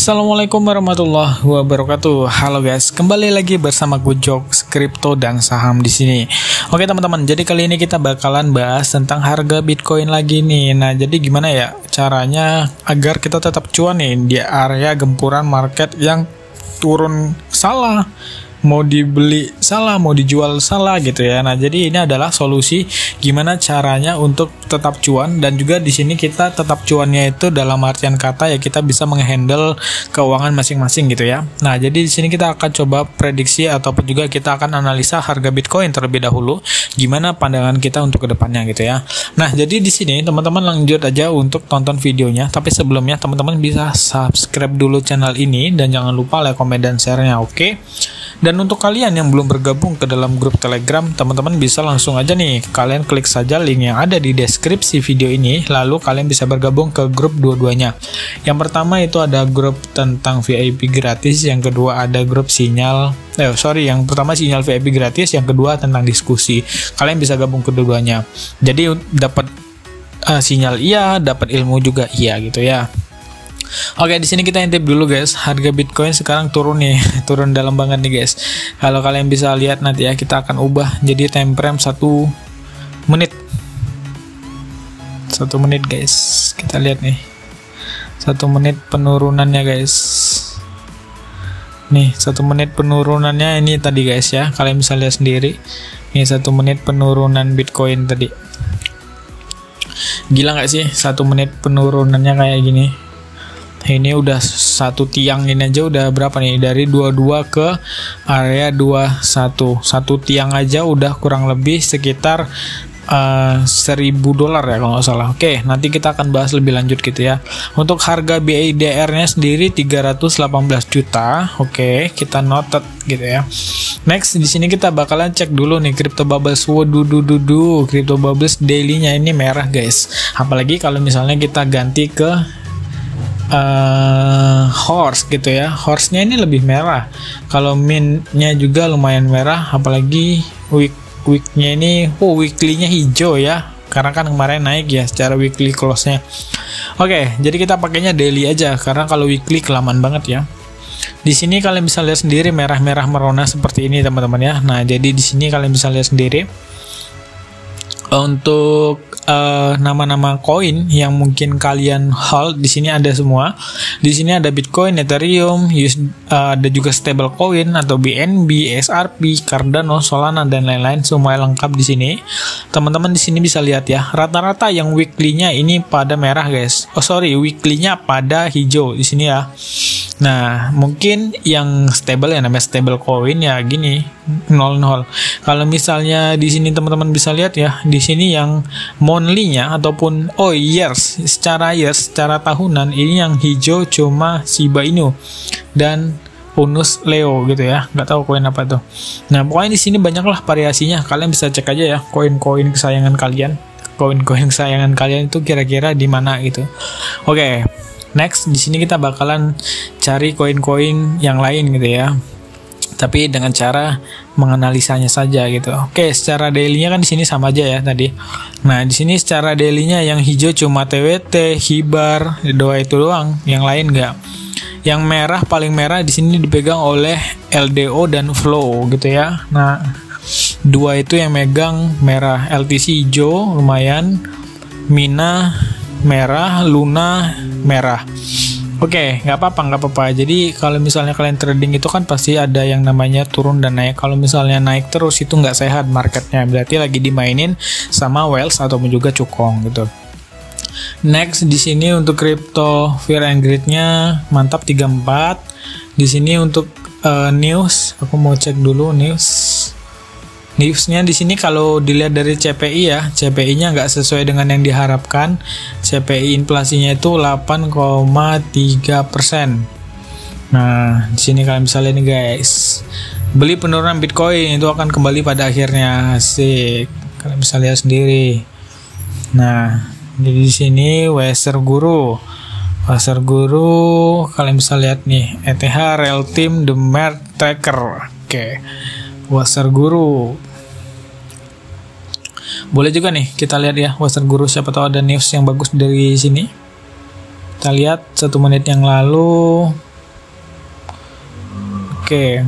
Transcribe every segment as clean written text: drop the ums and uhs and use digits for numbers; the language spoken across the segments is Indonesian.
Assalamualaikum warahmatullahi wabarakatuh. Halo guys, kembali lagi bersama gue Jokes Kripto dan Saham di sini. Oke teman-teman, jadi kali ini kita bakalan bahas tentang harga Bitcoin lagi nih. Nah, jadi gimana ya caranya agar kita tetap cuan nih di area gempuran market yang turun salah, mau dibeli salah, mau dijual salah gitu ya. Nah, jadi ini adalah solusi gimana caranya untuk tetap cuan, dan juga di sini kita tetap cuannya itu dalam artian kata ya kita bisa menghandle keuangan masing-masing gitu ya. Nah, jadi di sini kita akan coba prediksi ataupun juga kita akan analisa harga Bitcoin terlebih dahulu, gimana pandangan kita untuk kedepannya gitu ya. Nah, jadi di sini teman-teman lanjut aja untuk tonton videonya, tapi sebelumnya teman-teman bisa subscribe dulu channel ini dan jangan lupa like, komen, dan share-nya, oke? Dan untuk kalian yang belum bergabung ke dalam grup Telegram, teman-teman bisa langsung aja nih, kalian klik saja link yang ada di deskripsi video ini, lalu kalian bisa bergabung ke grup dua-duanya. Yang pertama itu ada grup tentang VIP gratis, yang kedua ada grup yang pertama sinyal VIP gratis, yang kedua tentang diskusi. Kalian bisa gabung kedua-duanya. Jadi dapat sinyal iya, dapat ilmu juga iya gitu ya. Oke, di sini kita intip dulu guys. Harga Bitcoin sekarang turun nih, turun dalam banget nih guys. Kalau kalian bisa lihat nanti ya, kita akan ubah jadi time frame 1 menit. 1 menit guys. Kita lihat nih. 1 menit penurunannya guys. Nih, 1 menit penurunannya ini tadi guys ya. Kalian bisa lihat sendiri. Nih 1 menit penurunan Bitcoin tadi. Gila nggak sih 1 menit penurunannya kayak gini? Ini udah satu tiang ini aja udah berapa nih, dari 22 ke area 21. Satu tiang aja udah kurang lebih sekitar $1.000 ya kalau nggak salah. Oke, nanti kita akan bahas lebih lanjut gitu ya. Untuk harga BIDR nya sendiri 318 juta. Oke, kita noted gitu ya. Next, di sini kita bakalan cek dulu nih Crypto Bubbles. Waduh, Crypto Bubbles daily-nya ini merah guys. Apalagi kalau misalnya kita ganti ke horse gitu ya. Horse-nya ini lebih merah. Kalau min-nya juga lumayan merah, apalagi week-nya ini weekly-nya hijau ya. Karena kan kemarin naik ya secara weekly close-nya. Oke, jadi kita pakainya daily aja karena kalau weekly kelamaan banget ya. Di sini kalian bisa lihat sendiri merah-merah merona seperti ini teman-teman ya. Nah, jadi di sini kalian bisa lihat sendiri untuk nama-nama koin yang mungkin kalian hold di sini ada semua. Di sini ada Bitcoin, Ethereum, ada juga stable coin atau BNB, XRP, Cardano, Solana, dan lain-lain, semua lengkap di sini. Teman-teman di sini bisa lihat ya, rata-rata yang weekly-nya ini pada merah guys. Weekly-nya pada hijau di sini ya. Nah, mungkin yang stable ya, namanya stable coin ya gini 00. Kalau misalnya di sini teman-teman bisa lihat ya, di sini yang monthly-nya ataupun secara tahunan ini yang hijau cuma Shiba Inu dan Unus Leo gitu ya. Nggak tahu koin apa tuh. Nah, pokoknya di sini banyaklah variasinya. Kalian bisa cek aja ya koin-koin kesayangan kalian. Koin-koin kesayangan kalian itu kira-kira di mana gitu. Oke. Next, di sini kita bakalan cari koin-koin yang lain gitu ya. Tapi dengan cara menganalisanya saja gitu. Oke, secara daily-nya kan di sini sama aja ya tadi. Nah, di sini secara daily-nya yang hijau cuma TWT, Hibar, itu doang, yang lain enggak. Yang merah paling merah di sini dipegang oleh LDO dan Flow gitu ya. Nah, dua itu yang megang merah. LTC hijau lumayan, Mina merah, Luna merah. Oke, nggak apa-apa. Jadi kalau misalnya kalian trading itu kan pasti ada yang namanya turun dan naik. Kalau misalnya naik terus itu nggak sehat marketnya, berarti lagi dimainin sama whales ataupun juga cukong gitu. Next, di sini untuk crypto Fear and Greed-nya mantap 34. Di sini untuk news, aku mau cek dulu newsnya di sini. Kalau dilihat dari CPI ya, CPI-nya nggak sesuai dengan yang diharapkan. CPI inflasinya itu 8,3%. Nah, di sini kalian bisa lihat nih guys. Beli penurunan Bitcoin itu akan kembali pada akhirnya. Asik. Kalian bisa lihat sendiri. Nah, jadi di sini Weser Guru kalian bisa lihat nih. ETH Real Time The Mer Tracker. Oke. Weser Guru. Boleh juga nih kita lihat ya Weser Guru, siapa tahu ada news yang bagus dari sini. Kita lihat 1 menit yang lalu Oke.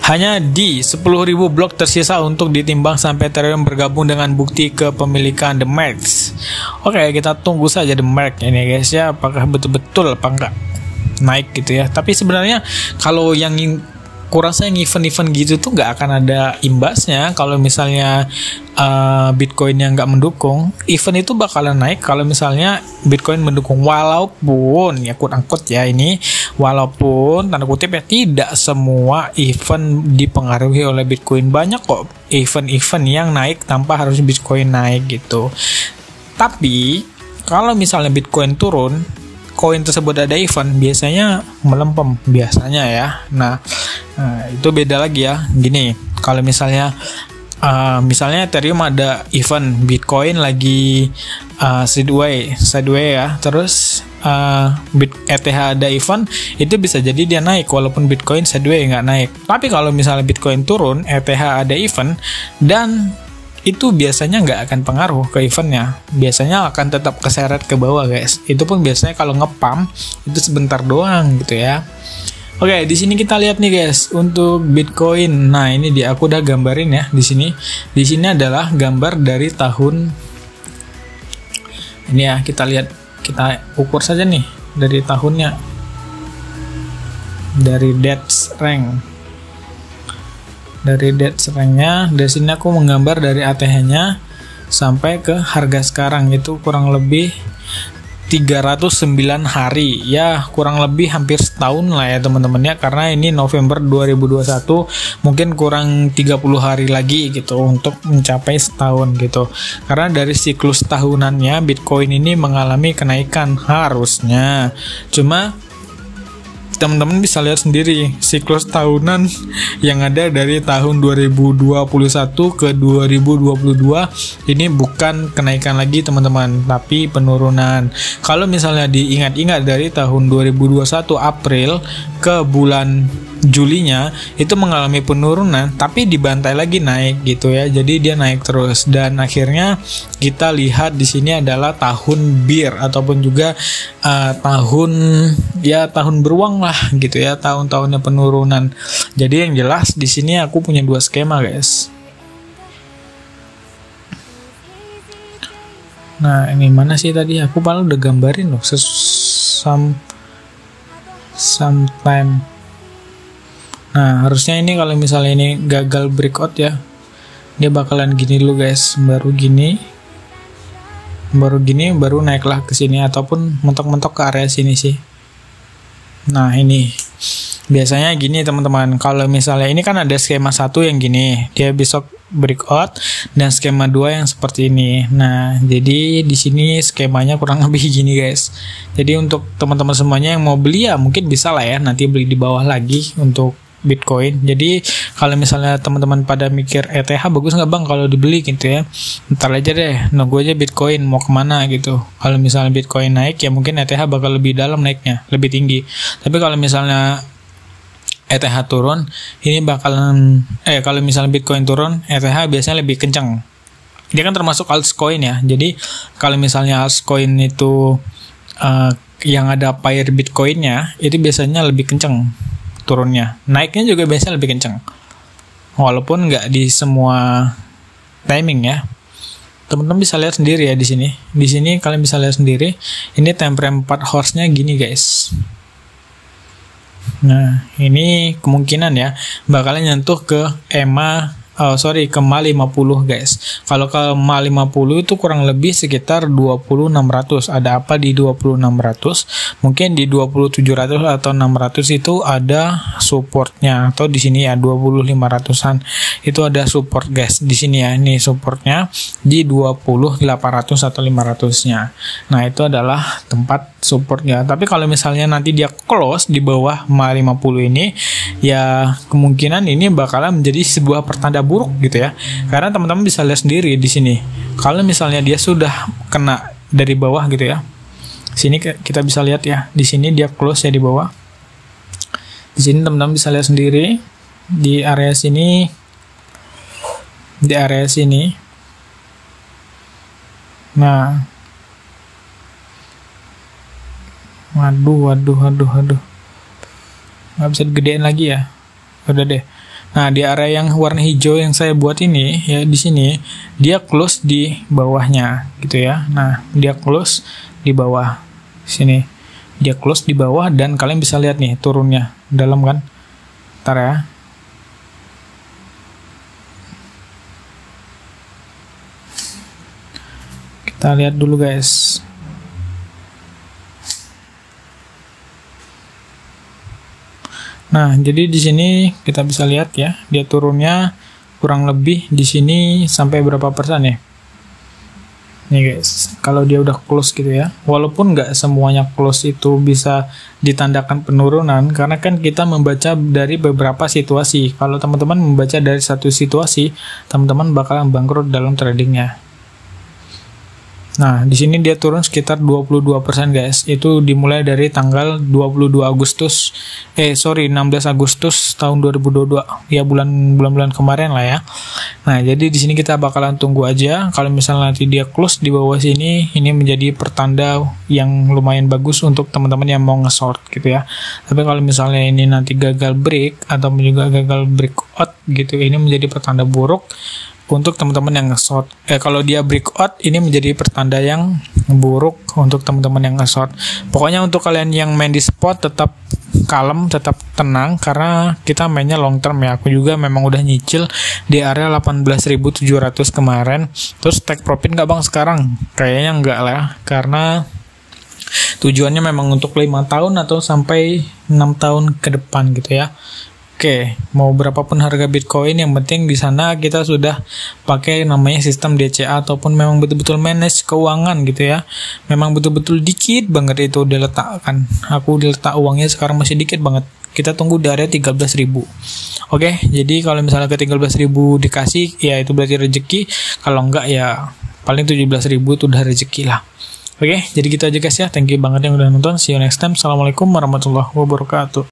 Hanya di 10.000 blok tersisa untuk ditimbang sampai Ethereum bergabung dengan bukti kepemilikan The Merge. Oke, kita tunggu saja The Merge ini guys ya, apakah betul-betul apa enggak naik gitu ya. Tapi sebenarnya kalau yang kurasa yang event-event gitu tuh nggak akan ada imbasnya kalau misalnya Bitcoin yang nggak mendukung. Event itu bakalan naik kalau misalnya Bitcoin mendukung, walaupun ya quote-unquote ya ini, walaupun tanda kutip ya, tidak semua event dipengaruhi oleh Bitcoin. Banyak kok event-event yang naik tanpa harus Bitcoin naik gitu. Tapi kalau misalnya Bitcoin turun, koin tersebut ada event, biasanya melempem biasanya ya. Nah, itu beda lagi ya. Gini, kalau misalnya Ethereum ada event, Bitcoin lagi sideway ya, terus ETH ada event, itu bisa jadi dia naik walaupun Bitcoin sideway nggak naik. Tapi kalau misalnya Bitcoin turun, ETH ada event, dan itu biasanya nggak akan pengaruh ke eventnya, biasanya akan tetap keseret ke bawah guys. Itu pun biasanya kalau ngepump itu sebentar doang gitu ya. Oke, di sini kita lihat nih guys untuk Bitcoin. Nah, ini aku udah gambarin ya di sini. Di sini adalah gambar dari tahun ini ya, kita lihat, kita ukur saja nih dari tahunnya, dari Dex rank. Dari Dex rank-nya, dari sini aku menggambar dari ATH-nya sampai ke harga sekarang, itu kurang lebih 309 hari ya, kurang lebih hampir setahun lah ya teman-teman ya, karena ini November 2021, mungkin kurang 30 hari lagi gitu untuk mencapai setahun gitu. Karena dari siklus tahunannya Bitcoin ini mengalami kenaikan harusnya, cuma teman-teman bisa lihat sendiri siklus tahunan yang ada dari tahun 2021 ke 2022 ini bukan kenaikan lagi teman-teman, tapi penurunan. Kalau misalnya diingat-ingat dari tahun 2021 April ke bulan Julinya itu mengalami penurunan, tapi dibantai lagi naik gitu ya. Jadi dia naik terus, dan akhirnya kita lihat di sini adalah tahun bear ataupun juga tahun beruang lah gitu ya, tahun-tahunnya penurunan. Jadi yang jelas di sini aku punya dua skema guys. Nah, ini mana sih tadi? Aku paling udah gambarin loh sometime. Nah, harusnya ini kalau misalnya ini gagal breakout ya, dia bakalan gini dulu guys, baru naiklah ke sini ataupun mentok-mentok ke area sini sih. Nah, ini biasanya gini teman-teman. Kalau misalnya ini kan ada skema 1 yang gini, dia besok breakout, dan skema 2 yang seperti ini. Nah, jadi di sini skemanya kurang lebih gini guys. Jadi untuk teman-teman semuanya yang mau beli ya mungkin bisa lah ya, nanti beli di bawah lagi untuk Bitcoin. Jadi kalau misalnya teman-teman pada mikir ETH bagus nggak bang kalau dibeli gitu ya, ntar aja deh, nunggu aja Bitcoin mau kemana gitu. Kalau misalnya Bitcoin naik ya mungkin ETH bakal lebih dalam naiknya, lebih tinggi. Tapi kalau misalnya ETH turun, ini bakalan kalau misalnya Bitcoin turun, ETH biasanya lebih kencang. Dia kan termasuk altcoin ya. Jadi kalau misalnya altcoin itu yang ada pair Bitcoinnya itu biasanya lebih kencang turunnya, naiknya juga biasanya lebih kencang, walaupun nggak di semua timing ya. Teman-teman bisa lihat sendiri ya di sini. Di sini kalian bisa lihat sendiri. Ini time frame 4 hours-nya gini guys. Nah, ini kemungkinan ya bakalan nyentuh ke ke MA 50 guys. Kalau ke MA 50 itu kurang lebih sekitar 20.600. Ada apa di 20.600? Mungkin di 20.700 atau 600 itu ada supportnya, atau di sini ya 20.500-an itu ada support guys. Di sini ya, ini supportnya di 20.800 atau 500-nya. Nah, itu adalah tempat supportnya. Tapi kalau misalnya nanti dia close di bawah MA 50 ini, ya kemungkinan ini bakalan menjadi sebuah pertanda buruk gitu ya. Karena teman-teman bisa lihat sendiri di sini. Kalau misalnya dia sudah kena dari bawah gitu ya. Sini kita bisa lihat ya. Di sini dia close ya di bawah. Di sini teman-teman bisa lihat sendiri di area sini. Di area sini. Nah. Waduh. nggak bisa digedein lagi ya. Udah deh. Nah, di area yang warna hijau yang saya buat ini ya, di sini dia close di bawahnya gitu ya. Nah, dia close di bawah sini. Dia close di bawah dan kalian bisa lihat nih turunnya dalam kan. Ntar ya. Kita lihat dulu guys. Nah, jadi di sini kita bisa lihat ya, dia turunnya kurang lebih di sini sampai berapa persen ya? Nih guys, kalau dia udah close gitu ya, walaupun nggak semuanya close itu bisa ditandakan penurunan, karena kan kita membaca dari beberapa situasi. Kalau teman-teman membaca dari satu situasi, teman-teman bakalan bangkrut dalam tradingnya. Nah, di sini dia turun sekitar 22% guys. Itu dimulai dari tanggal 16 Agustus tahun 2022. Ya bulan-bulan kemarin lah ya. Nah, jadi di sini kita bakalan tunggu aja. Kalau misalnya nanti dia close di bawah sini, ini menjadi pertanda yang lumayan bagus untuk teman-teman yang mau nge-short gitu ya. Tapi kalau misalnya ini nanti gagal break atau juga gagal breakout gitu, ini menjadi pertanda buruk untuk teman-teman yang nge-short. Kalau dia breakout, ini menjadi pertanda yang buruk untuk teman-teman yang nge-short. Pokoknya untuk kalian yang main di spot tetap kalem, tetap tenang, karena kita mainnya long term ya. Aku juga memang udah nyicil di area 18.700 kemarin. Terus take profit nggak bang sekarang? Kayaknya nggak lah, karena tujuannya memang untuk 5 tahun atau sampai 6 tahun ke depan gitu ya. Oke, mau berapapun harga Bitcoin, yang penting di sana kita sudah pakai namanya sistem DCA ataupun memang betul-betul manage keuangan gitu ya. Memang betul-betul dikit banget itu diletakkan. Aku diletak uangnya sekarang masih dikit banget. Kita tunggu di area 13.000. Oke, jadi kalau misalnya ke 13.000 dikasih, ya itu berarti rezeki. Kalau enggak ya paling 17.000 itu udah rezeki lah. Oke, jadi gitu aja guys ya. Thank you banget yang udah nonton. See you next time. Assalamualaikum warahmatullahi wabarakatuh.